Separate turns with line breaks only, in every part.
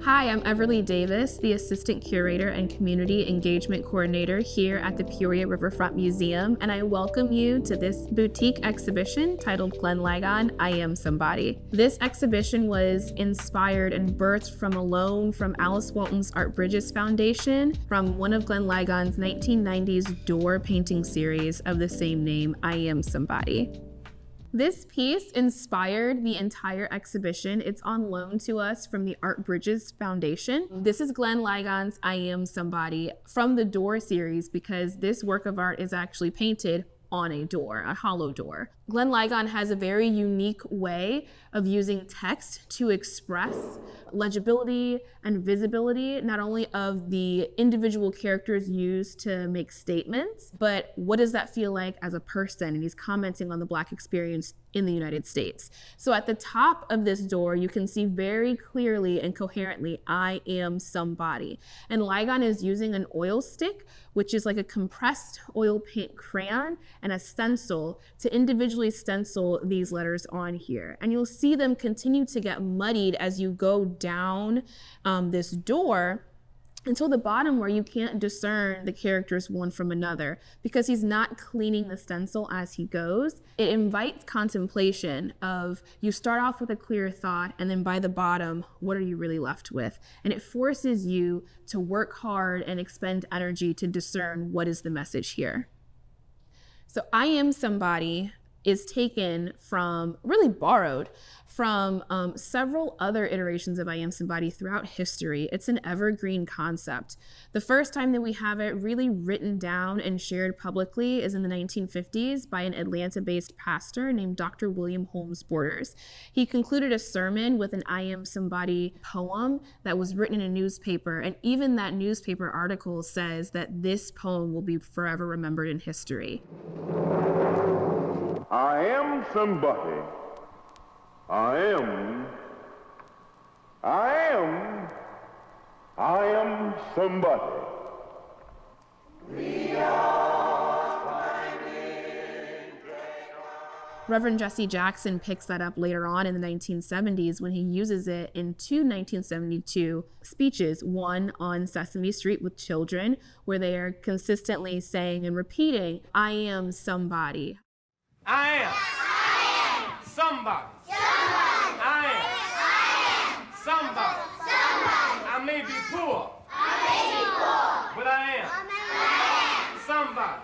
Hi, I'm Everley Davis, the Assistant Curator and Community Engagement Coordinator here at the Peoria Riverfront Museum, and I welcome you to this boutique exhibition titled Glenn Ligon, I Am Somebody. This exhibition was inspired and birthed from a loan from Alice Walton's Art Bridges Foundation from one of Glenn Ligon's 1990s door painting series of the same name, I Am Somebody. This piece inspired the entire exhibition. It's on loan to us from the Art Bridges Foundation. This is Glenn Ligon's I Am Somebody from the door series because this work of art is actually painted on a door, a hollow door. Glenn Ligon has a very unique way of using text to express legibility and visibility, not only of the individual characters used to make statements, but what does that feel like as a person? And he's commenting on the Black experience in the United States. So at the top of this door, you can see very clearly and coherently, I am somebody. And Ligon is using an oil stick, which is like a compressed oil paint crayon, and a stencil to individually stencil these letters on here. And you'll see them continue to get muddied as you go down this door until the bottom where you can't discern the characters one from another because he's not cleaning the stencil as he goes. It invites contemplation of you start off with a clear thought and then by the bottom, what are you really left with? And it forces you to work hard and expend energy to discern what is the message here. So I Am Somebody is taken from, really borrowed from several other iterations of I Am Somebody throughout history. It's an evergreen concept. The first time that we have it really written down and shared publicly is in the 1950s by an Atlanta-based pastor named Dr. William Holmes Borders. He concluded a sermon with an I Am Somebody poem that was written in a newspaper, and even that newspaper article says that this poem will be forever remembered in history.
I am somebody. I am somebody. We are climbing.
Reverend Jesse Jackson picks that up later on in the 1970s when he uses it in two 1972 speeches, one on Sesame Street with children, where they are consistently saying and repeating, I am somebody.
I am somebody. I am somebody. I may be poor. But I am somebody.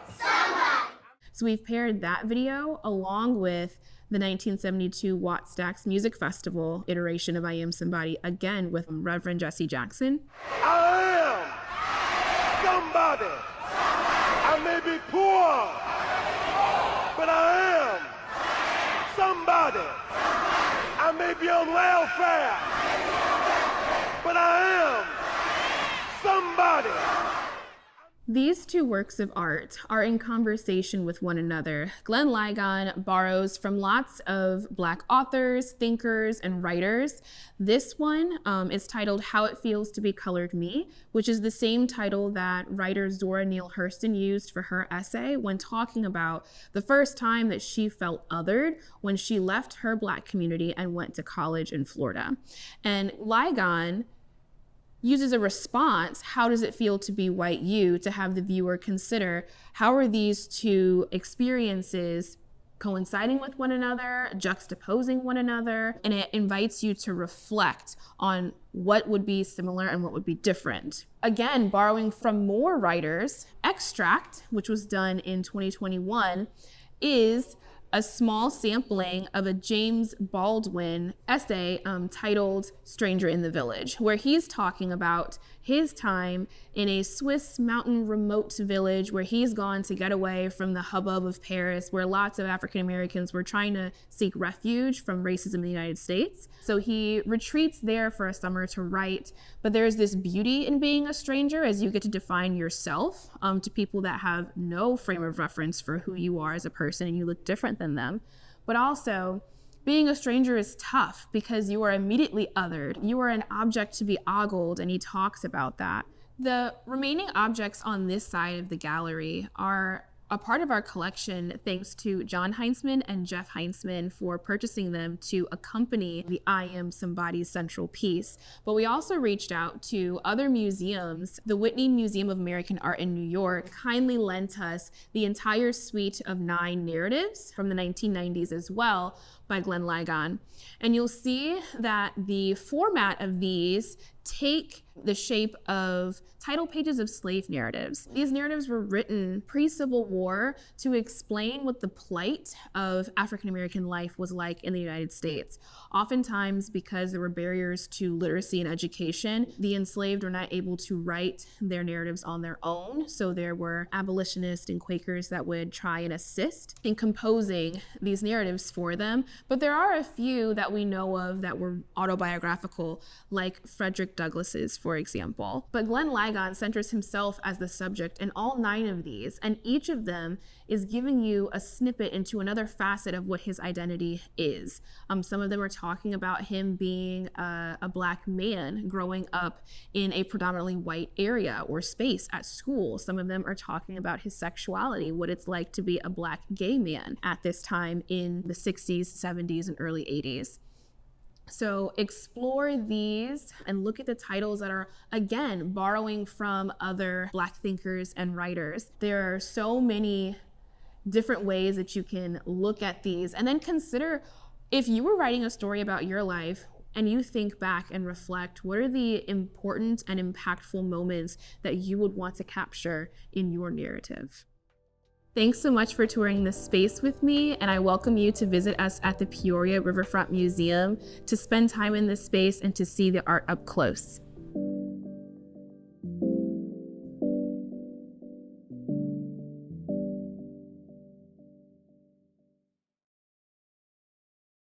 So we've paired that video along with the 1972 Watt Stacks Music Festival iteration of I Am Somebody, again with Reverend Jesse Jackson.
I am somebody. I may be poor, but I am somebody. I may be on welfare, but I am somebody.
These two works of art are in conversation with one another. Glenn Ligon borrows from lots of Black authors, thinkers, and writers. This one is titled How It Feels to Be Colored Me, which is the same title that writer Zora Neale Hurston used for her essay when talking about the first time that she felt othered when she left her Black community and went to college in Florida. And Ligon uses a response, how does it feel to be white you, to have the viewer consider how are these two experiences coinciding with one another, juxtaposing one another, and it invites you to reflect on what would be similar and what would be different. Again, borrowing from more writers, Extract, which was done in 2021, is a small sampling of a James Baldwin essay titled Stranger in the Village, where he's talking about his time in a Swiss mountain remote village where he's gone to get away from the hubbub of Paris, where lots of African Americans were trying to seek refuge from racism in the United States. So he retreats there for a summer to write, but there's this beauty in being a stranger as you get to define yourself to people that have no frame of reference for who you are as a person and you look different than them. But also, being a stranger is tough because you are immediately othered. You are an object to be ogled, and he talks about that. The remaining objects on this side of the gallery are a part of our collection thanks to John Heinzman and Jeff Heinzman for purchasing them to accompany the I Am Somebody's central piece. But we also reached out to other museums. The Whitney Museum of American Art in New York kindly lent us the entire suite of 9 narratives from the 1990s as well by Glenn Ligon. And you'll see that the format of these take the shape of title pages of slave narratives. These narratives were written pre-Civil War to explain what the plight of African American life was like in the United States. Oftentimes, because there were barriers to literacy and education, the enslaved were not able to write their narratives on their own. So there were abolitionists and Quakers that would try and assist in composing these narratives for them. But there are a few that we know of that were autobiographical, like Frederick Douglass's, for example. But Glenn Ligon centers himself as the subject in all 9 of these, and each of them is giving you a snippet into another facet of what his identity is. Some of them are talking about him being a Black man growing up in a predominantly white area or space at school. Some of them are talking about his sexuality, what it's like to be a Black gay man at this time in the 60s, 70s, and early 80s. So explore these and look at the titles that are, again, borrowing from other Black thinkers and writers. There are so many different ways that you can look at these, and then consider, if you were writing a story about your life and you think back and reflect, what are the important and impactful moments that you would want to capture in your narrative? Thanks so much for touring this space with me, and I welcome you to visit us at the Peoria Riverfront Museum to spend time in this space and to see the art up close.